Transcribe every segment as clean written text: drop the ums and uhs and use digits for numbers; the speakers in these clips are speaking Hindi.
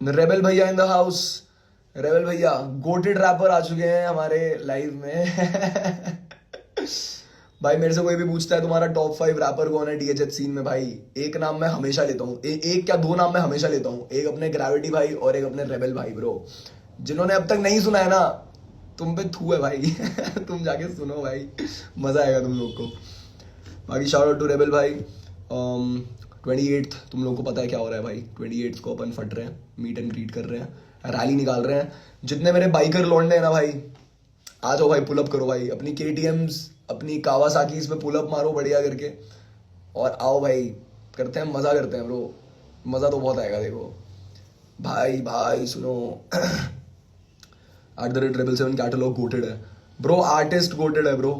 रेबल भैया इन द हाउस। रेबल भैया गोटेड रैपर आ चुके हैं हमारे लाइव में। भाई मेरे से कोई भी पूछता है तुम्हारा टॉप 5 रैपर कौन है डीएचएच सीन में, भाई एक नाम मैं हमेशा लेता हूँ, एक क्या दो नाम मैं हमेशा लेता हूँ, एक अपने ग्रेविटी भाई और एक अपने रेबल भाई ब्रो। जिन्होंने अब तक नहीं सुना है ना, तुम पे थू है भाई। तुम जाके सुनो भाई, मजा आएगा तुम लोग को। बाकी शाउट आउट टू रेबल भाई। 28th तुम लोग को पता है क्या हो रहा है भाई। 28th को अपन फट रहे हैं, मीट एंड ग्रीट कर रहे हैं, रैली निकाल रहे हैं। जितने मेरे बाइकर लौंडे हैं ना भाई, आ जाओ भाई, पुल अप करो भाई, अपनी केटीएम्स अपनी कावासाकीज पे पुल अप मारो बढ़िया करके, और आओ भाई, करते हैं मजा करते हैं ब्रो। मजा तो बहुत आएगा देखो भाई। भाई सुनो, @7 कैटलॉग गोटेड है ब्रो, आर्टिस्ट गोटेड है ब्रो,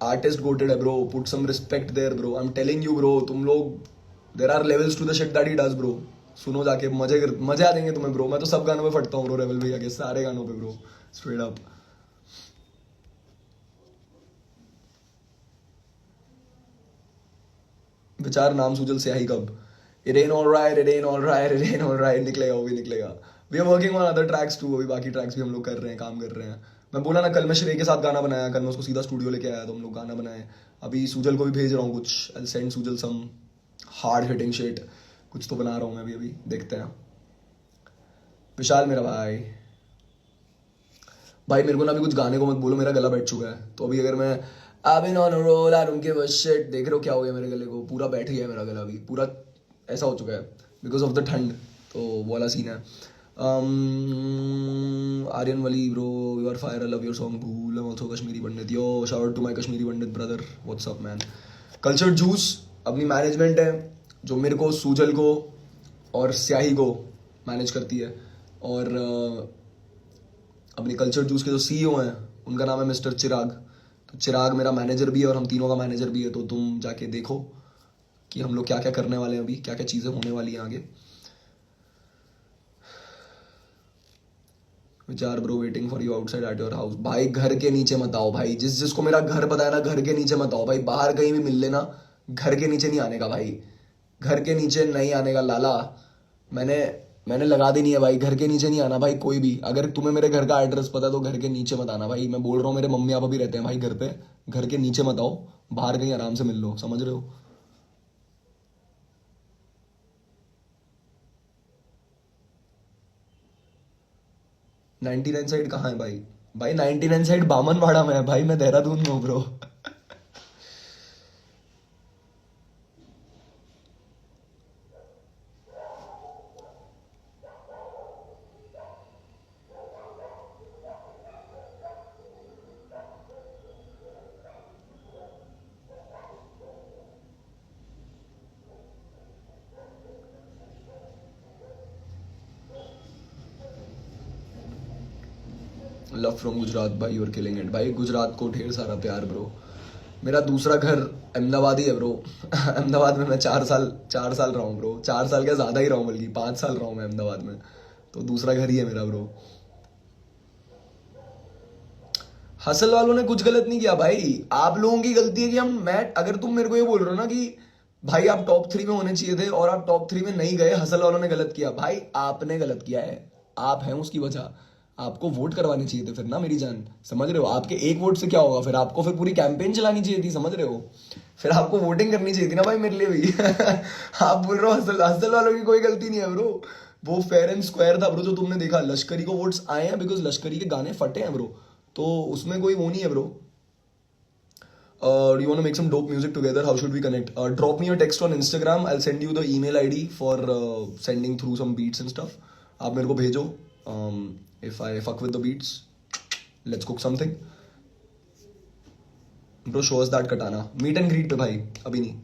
आर्टिस्ट गोटेड है bro, put some respect there bro, I am telling you bro. तुम लोग, there are levels to the shit that he does bro. सुनो जाके, मजे आ जाएंगे तुम्हें ब्रो। मैं तो सब गानों पे फटता हूँ ब्रो, रेबल भैया के सारे गानों पे ब्रो, स्ट्रेट अप। विचार नाम सूजल स्याही कब? It an all right, it an all right, it an all right, निकलेगा वो भी निकलेगा। We are working on other tracks too, अभी बाकी ट्रैक्स भी हम लोग कर रहे हैं, काम कर रहे हैं। मैं बोला ना, कल मैं श्रेय के साथ गाना बनाया, कल मैं उसको सीधा स्टूडियो लेके आया तो हम लोग गाना बनाए। अभी सूजल को भी भेज रहा हूँ कुछ, I send Sujal some hard hitting shit, कुछ तो बना रहा हूँ मैं अभी अभी, देखते हैं। विशाल मेरा भाई, भाई मेरे को ना अभी कुछ गाने को मत बोलो, मेरा गला बैठ चुका है। तो अभी अगर मैं I've been on a roll, I don't give a shit, देख रहे हो क्या हो गया मेरे गले को, पूरा बैठ गया है मेरा गला अभी, पूरा ऐसा हो चुका है बिकॉज ऑफ द ठंड। तो वो वाला सीन है। Aryan Wali bro, you are fire, I love your song Bhool, I am also Kashmiri Pandit, yo shout out to my Kashmiri Pandit brother, what's up man. Culture Juice अपनी मैनेजमेंट है जो मेरे को, सूजल को और स्याही को मैनेज करती है, और अपनी कल्चर जूस के जो सीईओ हैं उनका नाम है मिस्टर चिराग। तो चिराग मेरा मैनेजर भी है और हम तीनों का मैनेजर भी है। तो तुम जाके देखो कि हम लोग क्या क्या करने वाले हैं, अभी क्या क्या चीज़ें होने वाली हैं आगे। विचार bro waiting for you outside at your house. भाई घर के नीचे मत आओ भाई, जिस जिसको मेरा घर पता है ना, घर के नीचे मत आओ भाई, बाहर कहीं भी मिल लेना, घर के नीचे नहीं आने का भाई, घर के नीचे नहीं आने का लाला। मैंने मैंने लगा दी नहीं है भाई, घर के नीचे नहीं आना भाई कोई भी। अगर तुम्हें मेरे घर का एड्रेस पता है तो घर के नीचे मत आना भाई, मैं बोल रहा हूँ, मेरे मम्मी पापा भी रहते हैं भाई घर पे। घर के नीचे मत आओ, बाहर कहीं आराम से मिल लो, समझ रहे हो। 99 साइड कहाँ है भाई? भाई 99 साइड बामनवाड़ा में है भाई, मैं देहरादून में हूँ ब्रो। लव फ्रॉम गुजरात भाई, यूर किलिंग इट भाई, गुजरात को ढेर सारा प्यार ब्रो। मेरा दूसरा घर अहमदाबाद ही है ब्रो। अहमदाबाद में मैं 4 साल रहा हूँ ब्रो, 4 साल क्या, ज़्यादा ही रहा हूँ, बल्कि 5 साल रहा हूँ मैं अहमदाबाद में। तो दूसरा घर ही है मेरा ब्रो। हसल वालों ने कुछ गलत नहीं किया भाई, आप लोगों की गलती है कि मैं, अगर तुम मेरे को ये बोल रहे हो ना कि भाई आप टॉप 3 में होने चाहिए थे और आप टॉप 3 में नहीं गए, हसल वालों ने गलत किया, भाई आपने गलत किया है, आप हैं उसकी वजह। आपको वोट करवाने चाहिए थे फिर ना मेरी जान, समझ रहे हो। आपके एक वोट से क्या होगा, फिर आपको फिर पूरी कैंपेन चलानी चाहिए थी, समझ रहे हो। फिर आपको वोटिंग करनी चाहिए थी ना भाई मेरे लिए भी। आप बोल रहे हो हसल, हसल वालों की कोई गलती नहीं है ब्रो। वो फेयर एंड स्क्वायर था ब्रो, जो तुमने देखा। लश्करी को वोट्स आए हैं बिकॉज लश्करी के गाने फटे हैं ब्रो, तो उसमें कोई वो नहीं है bro. Do you want to make some dope music together? How should we connect? Drop me a text on Instagram. I'll send you the email ID for sending through some beats and stuff. आप मेरे को भेजो. If I fuck with the beats, let's cook something. Bro, show us that katana. Meet and greet पे भाई, अभी नहीं.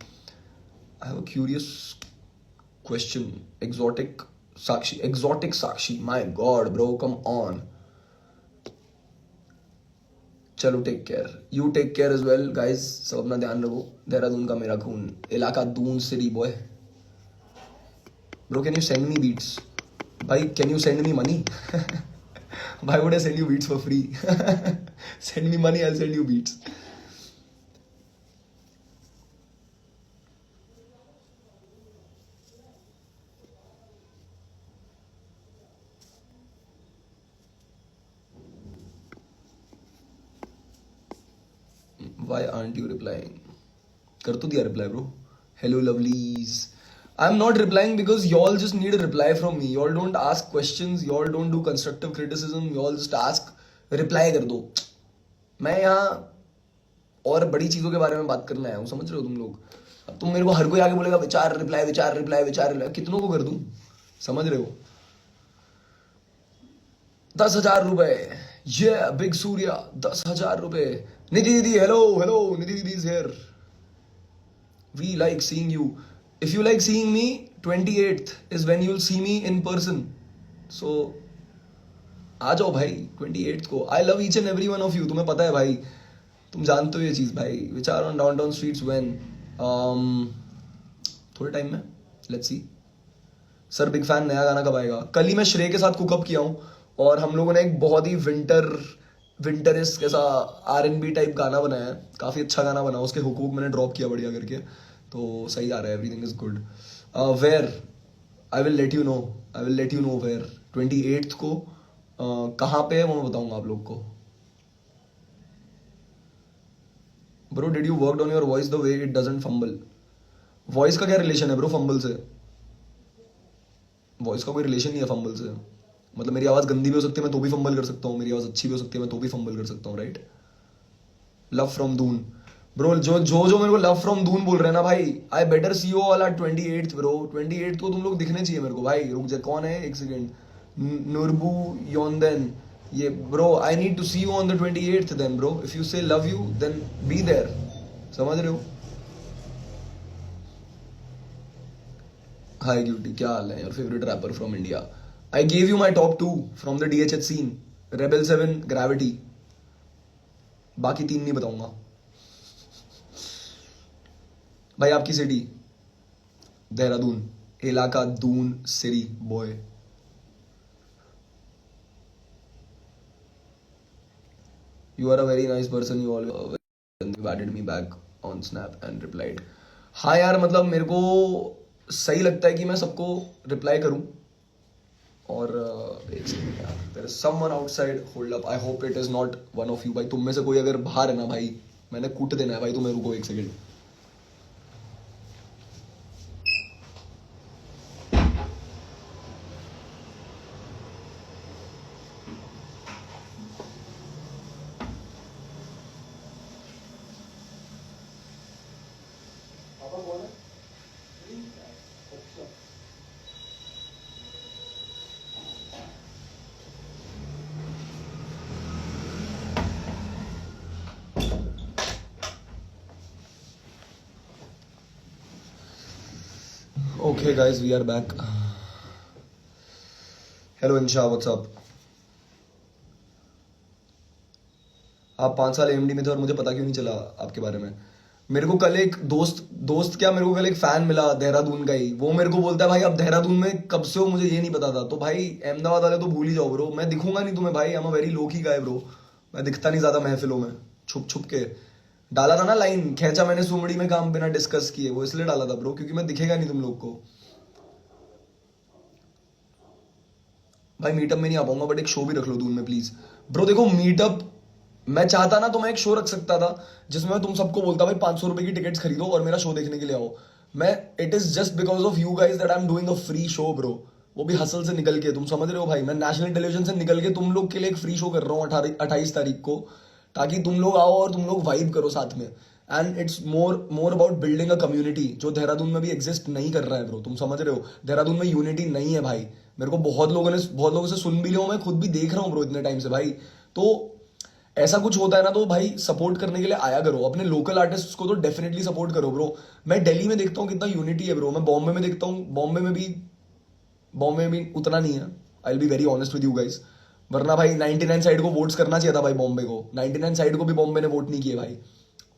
I have a curious question. Exotic Sakshi. My God, bro, come on. चलो take care, you take care as well guys, सब अपना ध्यान रखो। देहरादून का मेरा खून, इलाका Doon city boy. Bro can you send me beats? भाई can you send me money? भाई would I send you beats for free? Send me money, I send you beats. Why aren't you replying? कर तो दिया reply bro. Hello lovelies. I'm not replying because y'all just need a reply from me. Y'all don't ask questions. Y'all don't do constructive criticism. Y'all just ask. Reply कर दो. मैं यहाँ और बड़ी चीजों के बारे में बात करने आया हूँ, समझ रहे हो तुम लोग? अब तुम मेरे को हर कोई आगे बोलेगा विचार रिप्लाई विचार रिप्लाई विचार रिप्लाई, कितनों को कर दूं? समझ रहे हो? 10,000 रुपए, ये बिग सूर्या 10,000 रुपए. निधि दीदी hello hello, Nidhi didi is here. We like seeing you. If you like seeing me, 28th is when you will see me in person. So आ जाओ भाई 28th को. I love each and every one of you. तुम्हें पता है भाई, तुम जानते हो ये चीज भाई. विचार ऑन डाउनटाउन स्ट्रीट्स व्हेन, थोड़े टाइम में, let's see. Sir big fan, नया गाना कब आएगा? कल ही मैं श्रेय के साथ कुकअप किया हूँ और हम लोगों ने एक बहुत ही विंटरिस्ट कैसा R&B टाइप गाना बनाया है. काफी अच्छा गाना बना. उसके हुक मैंने ड्रॉप किया बढ़िया करके, तो सही आ रहा है. Everything is good. Where I will let you know. I will let you know where. 28th को कहाँ पे है वो मैं बताऊंगा आप लोग को. Bro did you work on your voice the way it doesn't fumble? Voice का क्या रिलेशन है ब्रो फंबल से? वॉइस का कोई रिलेशन नहीं है फंबल से. मतलब मेरी आवाज गंदी भी हो सकती है, मैं तो भी फंबल कर सकता हूँ. मेरी आवाज अच्छी भी हो सकती है, मैं तो भी फंबल कर सकता हूँ. Right? Love from Doon bro. जो मेरे को लव फ्रॉम दून बोल रहे हैं ना भाई, I better C you all at 28th bro. 28th को तुम लोग दिखने चाहिए मेरे को भाई. रुक जा, कौन है? एक second. Nurbu Yondan. Yeah bro, I need to see you on the 28th then bro. If you say love you then be there. समझ रहे हो? हाय क्यूटी, क्या हाल है? Your favourite rapper from India. I gave you my top 2 from the DHH scene. Rebel 7, Gravity. बाकी 3 नहीं बताऊंगा भाई. आपकी सिटी? देहरादून. इलाका Doon city boy. You are a very nice person. You always added me back on Snap and replied. हाँ यार, मतलब मेरे को सही लगता है कि मैं सबको रिप्लाई करूं. और एक सेकंड यार, there is someone outside. Hold up. I hope it is not one of you. भाई तुम में से कोई अगर बाहर है ना भाई, मैंने कूट देना है भाई तुम्हें. रुको एक second. Okay guys, we are back. Hello Insha, what's up? आप 5 साल AMD में थे और मुझे पता क्यों नहीं चला आपके बारे में? मेरे को कल एक दोस्त क्या, मेरे को कल एक फैन मिला देहरादून का ही. वो मेरे को बोलता है भाई आप देहरादून में कब से हो, मुझे ये नहीं पता था. तो भाई अहमदाबाद वाले तो भूल ही जाओ ब्रो. मैं दिखूंगा नहीं तुम्हें भाई. I am a very low की गाय ब्रो. मैं दिखता नहीं ज्यादा महफिलों में. छुप छुप के डाला था ना लाइन, खींचा मैंने सुमड़ी में काम बिना डिस्कस किए. वो इसलिए डाला था ब्रो क्योंकि मैं दिखेगा नहीं तुम लोग को. भाई मीटअप में नहीं आ पाऊंगा, बट एक शो भी रख लो दून में प्लीज ब्रो. देखो मीटअप मैं चाहता ना तो मैं एक शो रख सकता था जिसमें मैं तुम सबको बोलता भाई 500 रुपए की टिकट्स खरीदो और मेरा शो देखने के लिए आओ. मैं it is just because of you guys that I am doing a free show bro. वो भी हसल से निकल के, तुम समझ रहे हो भाई. मैं नेशनल टेलीविजन से निकल के तुम लोग के लिए एक फ्री शो कर रहा हूँ 28 तारीख को, ताकि तुम लोग आओ और तुम लोग वाइब करो साथ में. And it's more about building a community जो देहरादून में भी एग्जिस्ट नहीं कर रहा है ब्रो. तुम समझ रहे हो, देहरादून में यूनिटी नहीं है भाई. मेरे को बहुत लोगों से सुन भी लिया हूं, मैं खुद भी देख रहा हूँ ब्रो इतने टाइम से भाई. तो ऐसा कुछ होता है ना तो भाई सपोर्ट करने के लिए आया करो. अपने लोकल आर्टिस्ट को तो डेफिनेटली सपोर्ट करो ब्रो. मैं दिल्ली में देखता हूँ कितना यूनिटी है ब्रो. मैं बॉम्बे में देखता हूँ, बॉम्बे में भी उतना नहीं है. I will be very honest with you guys. वरना भाई 99 साइड को वोट्स करना चाहिए था भाई बॉम्बे को. 99 साइड को भी बॉम्बे ने वोट नहीं किए भाई.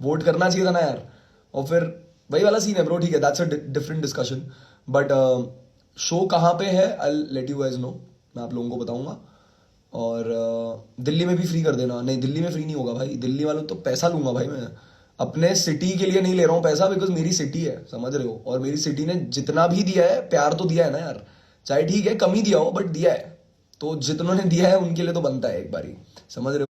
वोट करना चाहिए था ना यार. और फिर वही वाला सीन है ब्रो. ठीक है, that's a different discussion. But show कहाँ पे है I let you guys know. मैं आप लोगों को बताऊंगा. और दिल्ली में भी फ्री कर देना. नहीं, दिल्ली में फ्री नहीं होगा भाई. दिल्ली वालों तो पैसा लूंगा भाई. मैं अपने सिटी के लिए नहीं ले रहा हूँ पैसा, बिकॉज मेरी सिटी है, समझ रहे हो. और मेरी सिटी ने जितना भी दिया है, प्यार तो दिया है ना यार. चाहे ठीक है कम ही दिया हो, बट दिया है. तो जितनों ने दिया है उनके लिए तो बनता है एक बारी. समझ रहे हो.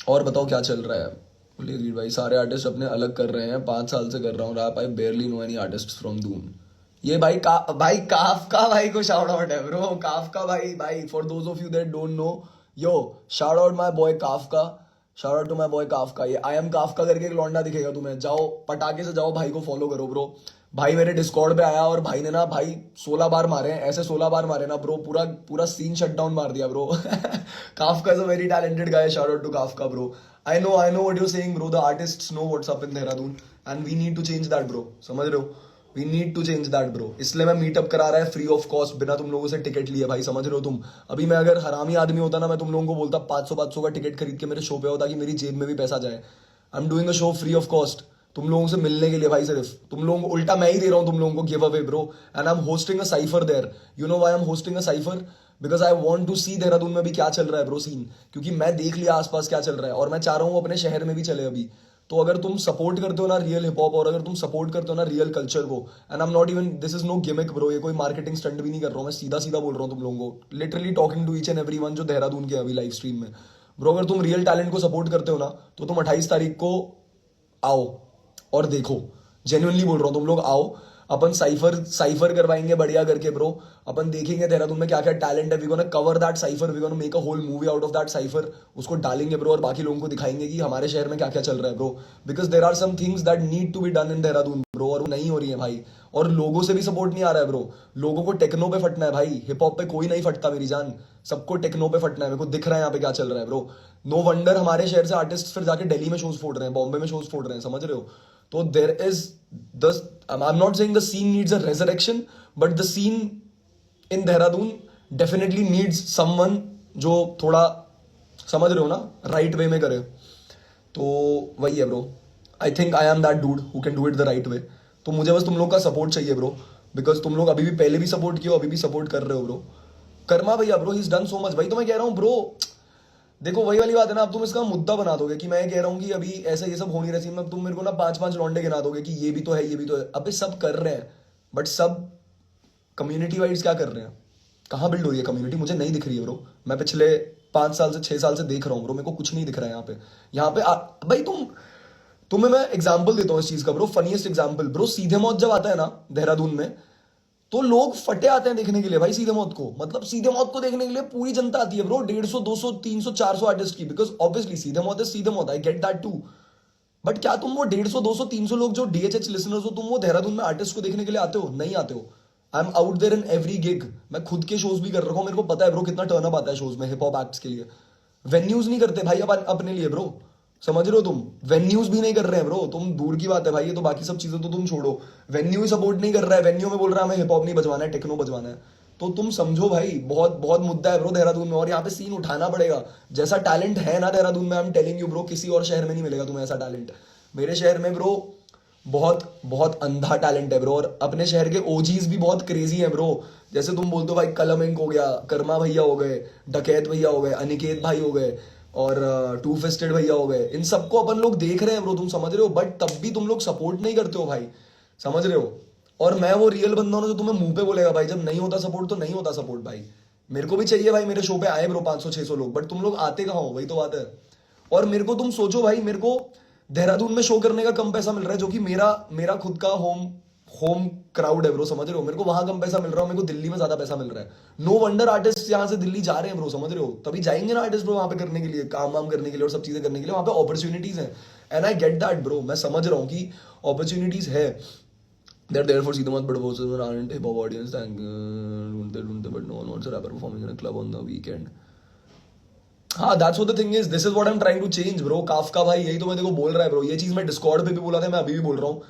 और बताओ क्या चल रहा है? बोलिए रीड भाई, सारे आर्टिस्ट अपने अलग कर रहे हैं, 5 साल से कर रहा हूँ rap, I barely know any artist from Doon. ये भाई भाई काफका भाई को शाउट आउट है ब्रो, काफका भाई। भाई for those of you that don't know, yo shout out my boy Kafka, shout out to my boy Kafka. ये आई एम काफका करके एक लौंडा दिखेगा तुम्हें, जाओ पटाखे से जाओ भाई को फॉलो करो ब्रो। भाई मेरे डिस्कॉर्ड पे आया और भाई ने ना भाई 16 बार मारे हैं, ऐसे 16 बार मारे ना ब्रो, पूरा पूरा सीन शट डाउन मार दिया bro. Kafka is a very talented guy, shout out to Kafka bro. I know what you're saying, bro. The artists know what's up in Dehradun, and we need to change that, bro. समझ रहे हो? We need to change that, bro. इसलिए मैं मीटअप करा रहा है फ्री ऑफ कॉस्ट, बिना तुम लोगों से टिकट लिए भाई, समझ रहे हो तुम? अभी मैं अगर हरामी आदमी होता ना, मैं तुम लोगों को बोलता 500 का टिकट खरीद के मेरे शो पे होता कि मेरी जेब में भी पैसा जाए। I am doing a show free of cost, तुम लोगों से मिलने के लिए भाई। सिर्फ तुम लोगों को उल्टा मैं ही दे रहा हूँ तुम लोगों को give away bro. And I am hosting a cypher there. You know why I am hosting a cypher? Because I want to see Dehradun में भी क्या चल रहा है ब्रो सीन, क्योंकि मैं देख लिया आसपास क्या चल रहा है और मैं चाह रहा हूँ अपने शहर में भी चले अभी। तो अगर तुम सपोर्ट करते हो ना रियल हिप हॉप, और अगर तुम सपोर्ट करते हो ना रियल कल्चर को, and I am not even, this is no gimmick bro, ये कोई मार्केटिंग स्टंट भी नहीं कर रहा हूँ, मैं सीधा सीधा बोल रहा हूँ तुम लोगों को, literally talking to each and every one जो देहरादून के अभी लाइव स्ट्रीम में। ब्रो अगर तुम रियल टैलेंट को सपोर्ट करते हो ना, तो तुम 28 तारीख को आओ और देखो। जेन्युइनली बोल रहा हूँ, तुम लोग आओ, अपन साइफर साइफर करवाएंगे बढ़िया करके ब्रो। अपन देखेंगे देहरादून में क्या क्या टैलेंट है, we gonna cover that cypher, we gonna make a whole movie out of that cypher, उसको डालेंगे ब्रो और बाकी लोगों को दिखाएंगे कि हमारे शहर में क्या क्या चल रहा है bro. Because there are some things that need to be done in Dehradun bro, और वो नहीं हो रही है भाई। और लोगों से भी सपोर्ट नहीं आ रहा है ब्रो, लोगों को टेक्नो पे फटना है भाई, हिप हॉप पे कोई नहीं फटता मेरी जान, सबको टेक्नो पे फटना है। मेरे को दिख रहा है यहाँ पे क्या चल रहा है ब्रो। नो वंडर हमारे शहर से आर्टिस्ट फिर जाके दिल्ली में शोज फोड़ रहे हैं, बॉम्बे में शोज फोड़ रहे हैं, समझ रहे हो? तो there is the, I'm not saying the scene needs a resurrection, but the scene in Dehradun definitely needs someone जो थोड़ा, समझ रहे हो ना, राइट वे में करे। तो वही है bro, I think I am that dude who can do it the right way. तो मुझे बस तुम लोग का सपोर्ट चाहिए ब्रो, बिकॉज तुम लोग अभी भी, पहले भी सपोर्ट किया, अभी भी सपोर्ट कर रहे हो ब्रो। कर्मा भैया bro, he is done so much भाई। तो मैं कह रहा हूँ ब्रो, देखो वही वाली बात है ना, अब तुम इसका मुद्दा बना दोगे कि मैं कह रहा हूँ कि अभी ऐसा ये सब हो नहीं रहा सीन में, अब तुम मेरे को ना 5-5 लौंडे गिना दोगे कि ये भी तो है, ये भी तो है। अबे सब कर रहे हैं, बट सब कम्युनिटी वाइज क्या कर रहे हैं? कहाँ बिल्ड हो रही है कम्युनिटी? मुझे नहीं दिख रही है ब्रो। मैं पिछले 5 साल से 6 साल से देख रहा हूँ ब्रो, मेरे को कुछ नहीं दिख रहा है यहाँ पे। भाई तुम्हें मैं एग्जाम्पल देता हूँ इस चीज का ब्रो, फनीएस्ट एग्जाम्पल ब्रो। सीधे मौत जब आता है ना देहरादून में, तो लोग फटे आते हैं देखने के लिए भाई सीधे मौत को। मतलब सीधे मौत को देखने के लिए पूरी जनता आती है ब्रो, 150, 200, 300, 400 आर्टिस्ट की, बिकॉज ऑब्वियसली सीधे मौत है, सीधे मौत, I get that too. But क्या तुम वो 150, 200, 300 लोग जो डीएचएच लिसनर्स हो, तुम वो देहरादून में आर्टिस्ट को देखने के लिए आते हो? नहीं आते हो। I am out there in every gig. मैं खुद के शोज भी कर रहा हूँ, मेरे को पता है ब्रो कितना टर्नअप आता है शोज में हिप हॉप एक्ट्स के लिए। वेन्यूज नहीं करते भाई अपन अपने लिए ब्रो, समझ रहे हो तुम? वेन्यूज भी नहीं कर रहे हैं ब्रो, तुम दूर की बात है भाई, ये तो बाकी सब चीजें तो तुम छोड़ो, वेन्यू ही सपोर्ट नहीं कर रहा है। वेन्यू में बोल रहा है हमें हिप हॉप नहीं बजवाना है, टेक्नो बजवाना है। तो तुम समझो भाई, बहुत बहुत मुद्दा है ब्रो देहरादून में, और यहाँ पे सीन उठाना पड़ेगा। जैसा टैलेंट है ना देहरादून में, आई एम टेलिंग यू ब्रो, किसी और शहर में नहीं मिलेगा तुम्हें ऐसा टैलेंट। मेरे शहर में ब्रो बहुत बहुत अंधा टैलेंट है ब्रो, और अपने शहर के ओजीज भी बहुत क्रेजी है ब्रो। जैसे तुम बोलते हो भाई, कलम इंक हो गया, कर्मा भैया हो गए, डकैत भैया हो गए, अनिकेत भाई हो गए, और टू फिस्टेड भैया हो गए, इन सबको अपन लोग देख रहे हैं ब्रो, तुम समझ रहे हो? बट तब भी तुम लोग सपोर्ट नहीं करते हो भाई, समझ रहे हो? और मैं वो रियल बंदा हूं जो तुम्हें मुंह पे बोलेगा भाई, जब नहीं होता सपोर्ट तो नहीं होता सपोर्ट भाई। मेरे को भी चाहिए भाई मेरे शो पे आए ब्रो 500-600 लोग, बट तुम लोग आते कहाँ हो? वही तो बात है। और मेरे को तुम सोचो भाई, मेरे को देहरादून में शो करने का कम पैसा मिल रहा है, जो कि मेरा मेरा खुद का होम होम क्राउड है ब्रो, समझ रहे हो? मेरे को वहां कम पैसा मिल रहा है, मेरे को दिल्ली में ज्यादा पैसा मिल रहा है। नो वंडर आर्टिस्ट यहाँ से दिल्ली जा रहे हैं ब्रो, समझ रहे हो? तभी जाएंगे ना आर्टिस्ट ब्रो वहां पे करने के लिए, काम वाम करने के लिए और सब चीजें करने के लिए। वहां पे अपॉर्चुनिटीज है, and I get that bro. मैं समझ रहा हूँ कि अपॉर्चुनिटीज है, they're there for सीधे मत, but वो aren't hip hop audience, ढूंढते but no one wants a rapper performing in a club on the weekend. हाँ, that's what the thing is, this is what I'm trying to change bro। Kafka भाई यही तो मैं देखो बोल रहा है ब्रो, ये चीज मैं डिस्कॉर्ड पे भी बोला था, मैं अभी भी बोल रहा हूँ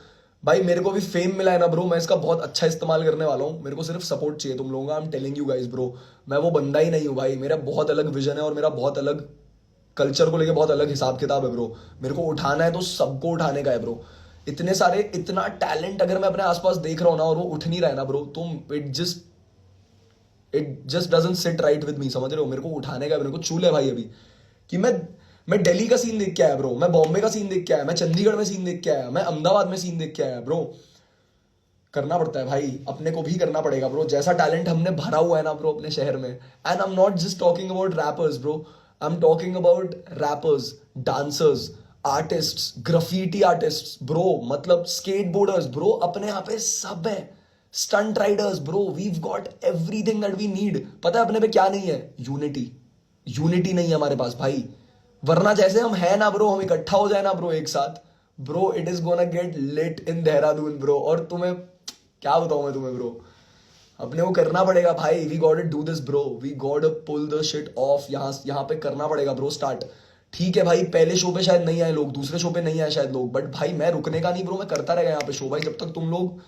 भाई। मेरे को भी फेम मिला है ना ब्रो, मैं इसका बहुत अच्छा इस्तेमाल करने वाला हूँ। मेरे को सिर्फ सपोर्ट चाहिए तुम लोगों का, आई am telling you guys bro. मैं वो बंदा ही नहीं हूँ भाई, मेरा बहुत अलग विजन है और मेरा बहुत अलग कल्चर को लेके बहुत अलग हिसाब किताब है ब्रो। मेरे को उठाना है तो सबको उठाने का है ब्रो। इतने सारे, इतना टैलेंट अगर मैं अपने आसपास देख रहा हूँ ना, और वो उठ नहीं रहा है ना ब्रो, तो it just doesn't sit right with me, समझ रहे हो? मेरे को उठाने का, मेरे को चूल है भाई अभी, कि मैं दिल्ली का सीन देख के आया ब्रो, मैं बॉम्बे का सीन देख के आया, मैं चंडीगढ़ में सीन देख के आया, मैं अहमदाबाद में सीन देख के आया ब्रो। करना पड़ता है भाई, अपने को भी करना पड़ेगा ब्रो, जैसा टैलेंट हमने भरा हुआ है ना ब्रो अपने शहर में। And I am not just talking about rappers bro, I am talking about rappers, dancers, artists, graffiti artists bro, मतलब स्केटबोर्डर्स ब्रो, अपने यहाँ पे सब है, stunt riders bro, we've got everything that we need. पता है अपने पे क्या नहीं है? यूनिटी। यूनिटी नहीं है हमारे पास भाई, वरना जैसे हम है ना ब्रो, हम इकट्ठा हो जाए ना ब्रो एक साथ, bro it is gonna get lit in Dehradun bro. और तुम्हें क्या बताऊं मैं तुम्हें ब्रो, अपने को करना पड़ेगा भाई, we got to do this bro, we got to pull the shit off, यहाँ पे करना पड़ेगा ब्रो स्टार्ट। ठीक है भाई, पहले शो पे शायद नहीं आए लोग, दूसरे शो पे नहीं आए शायद लोग, बट भाई मैं रुकने का नहीं ब्रो, मैं करता रहेगा यहाँ पे शो भाई, जब तक तुम लोग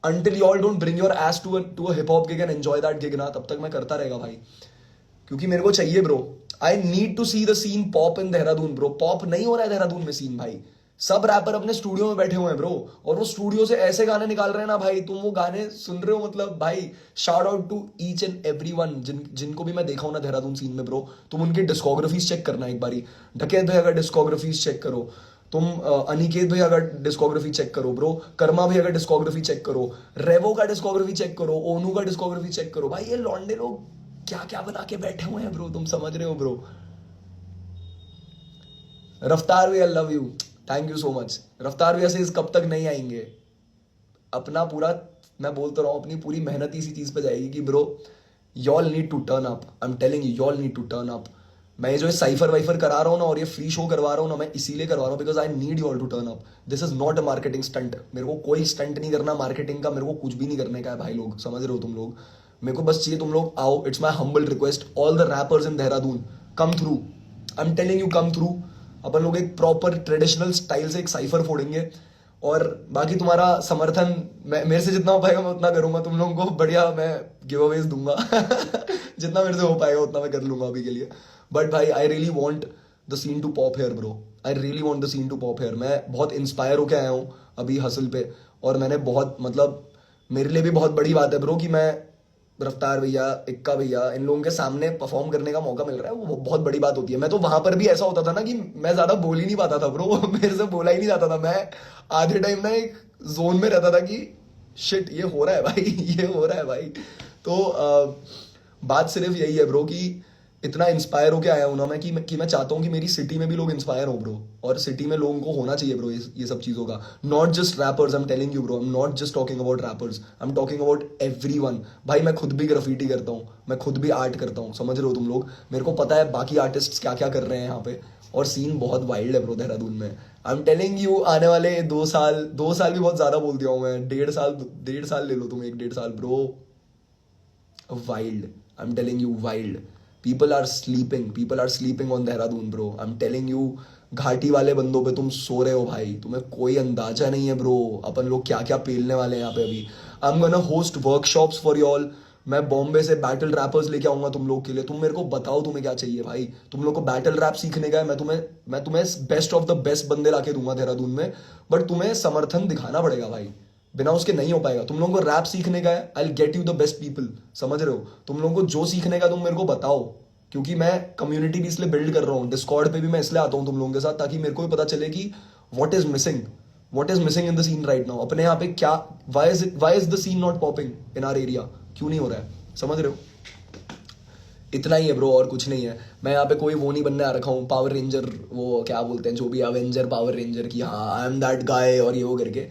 until you all don't bring your ass to a hip hop gig and enjoy that gig ना, तब तक मैं करता रहेगा भाई, क्योंकि मेरे को चाहिए bro. I need to see the scene pop in Dehradun bro, pop नहीं हो रहा है देहरादून में सीन भाई, सब रैपर अपने स्टूडियो में बैठे हुए हैं ब्रो, और वो स्टूडियो से ऐसे गाने निकाल रहे हैं ना भाई, तुम वो गाने सुन रहे हो, मतलब भाई shout out to each and every one जिनको भी मैं देखा हूं ना देहरादून सीन में ब्रो, तुम उनकी डिस्कोग्राफीज चेक करना एक बारी, ढकेत भाई अगर डिस्कोग्राफीज चेक करो तुम, अनिकेत भाई अगर डिस्कोग्राफी चेक करो ब्रो, कर्मा भाई अगर डिस्कोग्राफी चेक करो, रेवो का डिस्कोग्राफी चेक करो, ओनू का डिस्कोग्राफी चेक करो, भाई ये लौंडे लोग क्या क्या बना के बैठे हुए हैं ब्रो, तुम समझ रहे हो ब्रो। रफ्तार भी, I love you, thank you so much. रफ्तार भी ऐसे कब तक नहीं आएंगे, अपना पूरा, मैं बोलता रहा हूँ अपनी पूरी मेहनत इसी चीज पे जाएगी कि bro y'all need to turn up, I am telling you y'all need to turn up. मैं जो साइफर वाइफर करा रहा हूँ ना, और ये फ्री शो करवा रहा हूँ ना, मैं इसीलिए करवा रहा हूँ because I need you all to turn up. This is not a marketing stunt, मेरे को कोई स्टंट नहीं करना मार्केटिंग का, मेरे को कुछ भी नहीं करने का है भाई, लोग समझ रहे हो तुम लोग, मेरे को बस चाहिए तुम लोग आओ, it's my humble request, all the rappers in Dehradun come through, I am telling you come through. अपन लोग एक प्रॉपर ट्रेडिशनल स्टाइल से एक साइफर फोड़ेंगे, और बाकी तुम्हारा समर्थन मेरे से जितना हो पाएगा मैं उतना करूंगा, तुम लोगों को बढ़िया मैं गिव अवेज दूंगा जितना मेरे से हो पाएगा उतना मैं कर लूंगा अभी के लिए। बट भाई I really want the scene to pop here bro, I really want the scene to pop here. मैं बहुत इंस्पायर होकर आया हूँ अभी हसल पे, और मैंने बहुत, मतलब मेरे लिए भी बहुत बड़ी बात है ब्रो कि मैं रफ्तार भैया, इक्का भैया, इन लोगों के सामने परफॉर्म करने का मौका मिल रहा है, वो बहुत बड़ी बात होती है। मैं तो वहां पर भी ऐसा होता था ना कि मैं ज्यादा बोल ही नहीं पाता था ब्रो मेरे से बोला ही नहीं जाता था, मैं आधे टाइम ना एक जोन में रहता था कि शिट ये हो रहा है भाई ये हो रहा है भाई। तो बात सिर्फ यही है ब्रो कि इतना इंस्पायर होके आया हूं ना मैं कि मैं चाहता हूं कि मेरी सिटी में भी लोग इंस्पायर हो ब्रो, और सिटी में लोगों को होना चाहिए ब्रो ये सब चीजों का, not just rappers, I am telling you bro, I am not just talking about rappers, I am talking about everyone. भाई मैं खुद भी ग्राफिटी करता हूँ, मैं खुद भी आर्ट करता हूँ, समझ रहे हो तुम लोग, मेरे को पता है बाकी आर्टिस्ट क्या क्या कर रहे हैं यहाँ पे, और सीन बहुत वाइल्ड है ब्रो देहरादून में। आई एम टेलिंग यू आने वाले 2 साल, 2 साल भी बहुत ज्यादा बोल दिया हूँ मैं, 1.5 साल ले लो तुम, 1-1.5 साल bro, wild, I'm telling you wild, people are sleeping on Dehradun bro, I'm telling you घाटी वाले बंदों पे तुम सो रहे हो भाई, तुम्हें कोई अंदाजा नहीं है ब्रो अपन लोग क्या क्या पेलने वाले हैं यहाँ पे अभी। आई am gonna host workshops for you all, मैं बॉम्बे से बैटल रैपर्स लेके आऊंगा तुम लोग के लिए, तुम मेरे को बताओ तुम्हें क्या चाहिए भाई, तुम लोग को बैटल रैप सीखने का है, मैं तुम्हें बेस्ट ऑफ द बेस्ट बंदे लाके दूंगा देहरादून में, बट तुम्हें समर्थन दिखाना पड़ेगा भाई, बिना उसके नहीं हो पाएगा। तुम लोगों को रैप सीखने का है, I get you the best people, समझ रहे हो, तुम लोगों को जो सीखने का तुम मेरे को बताओ, क्योंकि मैं कम्युनिटी भी इसलिए बिल्ड कर रहा हूँ, डिस्कॉर्ड पे भी मैं इसलिए आता हूँ तुम लोगों के साथ, ताकि मेरे को भी पता चले कि what is missing in the scene right now, अपने यहाँ पे क्या, why is the scene not popping in our area, क्यों नहीं हो रहा है, समझ रहे हो। इतना ही है ब्रो, और कुछ नहीं है। मैं यहाँ पे कोई वो नहीं बनने आ रखा हूँ, पावर रेंजर, वो क्या बोलते हैं जो भी, अवेंजर पावर रेंजर की, हाँ आई एम दैट गाय और ये वो करके,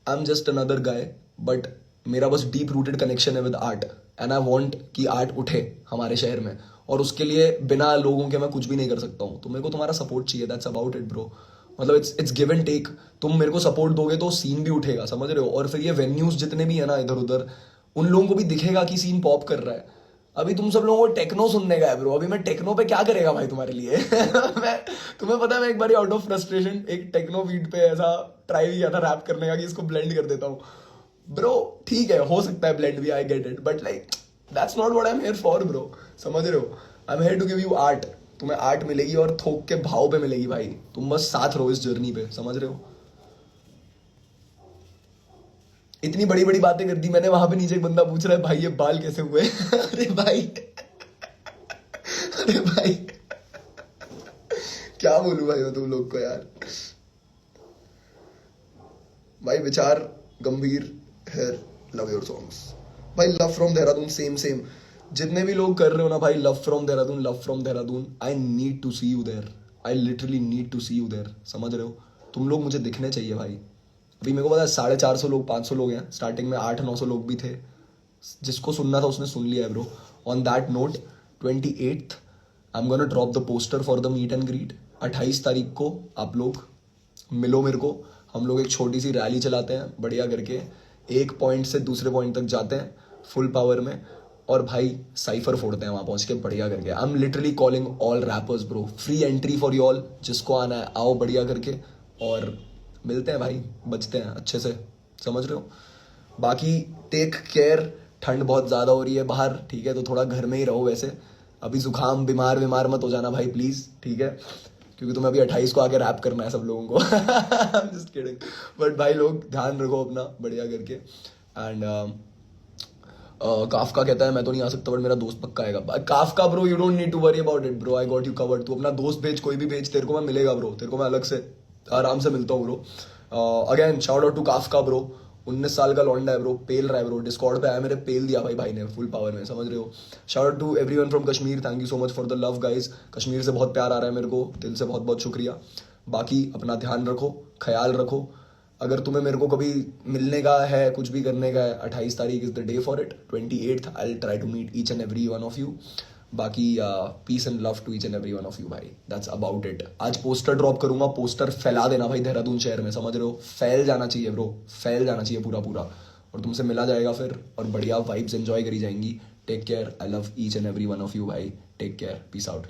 I am just another guy, but मेरा बस डीप रूटेड कनेक्शन है with art, and I want कि आर्ट उठे हमारे शहर में, और उसके लिए बिना लोगों के मैं कुछ भी नहीं कर सकता हूँ, तो मेरे को तुम्हारा सपोर्ट चाहिए, दैट्स अबाउट इट ब्रो, मतलब इट्स गिव एंड टेक, तुम मेरे को सपोर्ट दोगे तो सीन भी उठेगा, समझ रहे हो, और फिर ये वेन्यूज जितने भी है ना इधर उधर, उन लोगों को भी दिखेगा कि सीन पॉप कर रहा है। अभी तुम सब लोगों को टेक्नो सुनने का है ब्रो, अभी मैं टेक्नो पे क्या करेगा भाई तुम्हारे लिए मैं, तुम्हें पता है मैं एक बार आउट ऑफ फ्रस्ट्रेशन एक टेक्नो बीट पे ऐसा ट्राई भी किया था रैप करने का कि इसको ब्लेंड कर देता हूँ ब्रो, ठीक है हो सकता है ब्लेंड भी, I get it, but like that's not what I am here for bro, समझ रहे हो, I am here to give you art, तुम्हें आर्ट मिलेगी और थोक के भाव पे मिलेगी भाई, तुम बस साथ रहो इस जर्नी पे, समझ रहे हो। इतनी बड़ी बड़ी बातें कर दी मैंने, वहां पे नीचे एक बंदा पूछ रहा है भाई ये बाल कैसे हुए अरे भाई अरे भाई क्या बोलूं भाई मैं तुम लोग को यार, भाई विचार गंभीर हियर लव योर सॉन्ग्स भाई, love from Dehradun, same same. जितने भी लोग कर रहे हो ना भाई, love from Dehradun, love from Dehradun. I need to see you there, I literally need to see you there, समझ रहे हो? तुम लोग मुझे दिखने चाहिए भाई। अभी मेरे को पता है 450 लोग 500 लोग हैं, स्टार्टिंग में 800-900 लोग भी थे। जिसको सुनना था उसने सुन लिया है bro. On that note 28th I am gonna drop the poster for the meet and greet. 28 तारीख को आप लोग मिलो मेरे को, हम लोग एक छोटी सी रैली चलाते हैं बढ़िया करके, एक पॉइंट से दूसरे पॉइंट तक जाते हैं फुल पावर में, और भाई साइफर फोड़ते हैं वहां पहुंच के बढ़िया करके। I am literally calling all rappers bro, free entry for you all, जिसको आना है आओ बढ़िया करके, और मिलते हैं भाई, बचते हैं अच्छे से, समझ रहे हो? बाकी टेक केयर, ठंड बहुत ज़्यादा हो रही है बाहर, ठीक है? तो थोड़ा घर में ही रहो। वैसे अभी जुकाम बीमार मत हो जाना भाई प्लीज़, ठीक है? क्योंकि तुम्हें अभी 28 को आके रैप करना है सब लोगों को। Just kidding. बट भाई लोग ध्यान रखो अपना बढ़िया करके। एंड काफका कहता है मैं तो नहीं आ सकता, बट मेरा दोस्त पक्का आएगा। Kafka bro, you don't need to worry about it bro, I got you covered. तू अपना दोस्त भेज, कोई भी भेज, तेरे को मैं मिलेगा ब्रो, तेरे को मैं अलग से आराम से मिलता हूँ bro. Again shout out to Kafka bro, 19 साल का लौंडा है ब्रो, पेल रहा है ब्रो, डिस्कॉर्ड पे आया मेरे, पेल दिया भाई ने फुल पावर में, समझ रहे हो? Shout out to everyone from Kashmir, thank you so much for the love guys. Kashmir से बहुत प्यार आ रहा है मेरे को, दिल से बहुत बहुत शुक्रिया। बाकी अपना ध्यान रखो, ख्याल रखो। अगर तुम्हें मेरे को कभी मिलने का है, कुछ भी करने का है, 28 तारीख is the day for it. 28th I will try to meet each and every one of you. बाकी peace and love to each and every one of you भाई, दैट्स अबाउट इट। आज पोस्टर ड्रॉप करूंगा, पोस्टर फैला देना भाई देहरादून शहर में, समझ रहे हो? फैल जाना चाहिए ब्रो, फैल जाना चाहिए पूरा पूरा, और तुमसे मिला जाएगा फिर, और बढ़िया वाइब्स एंजॉय करी जाएंगी। Take care, I love each and every one of you भाई, टेक केयर, पीस आउट।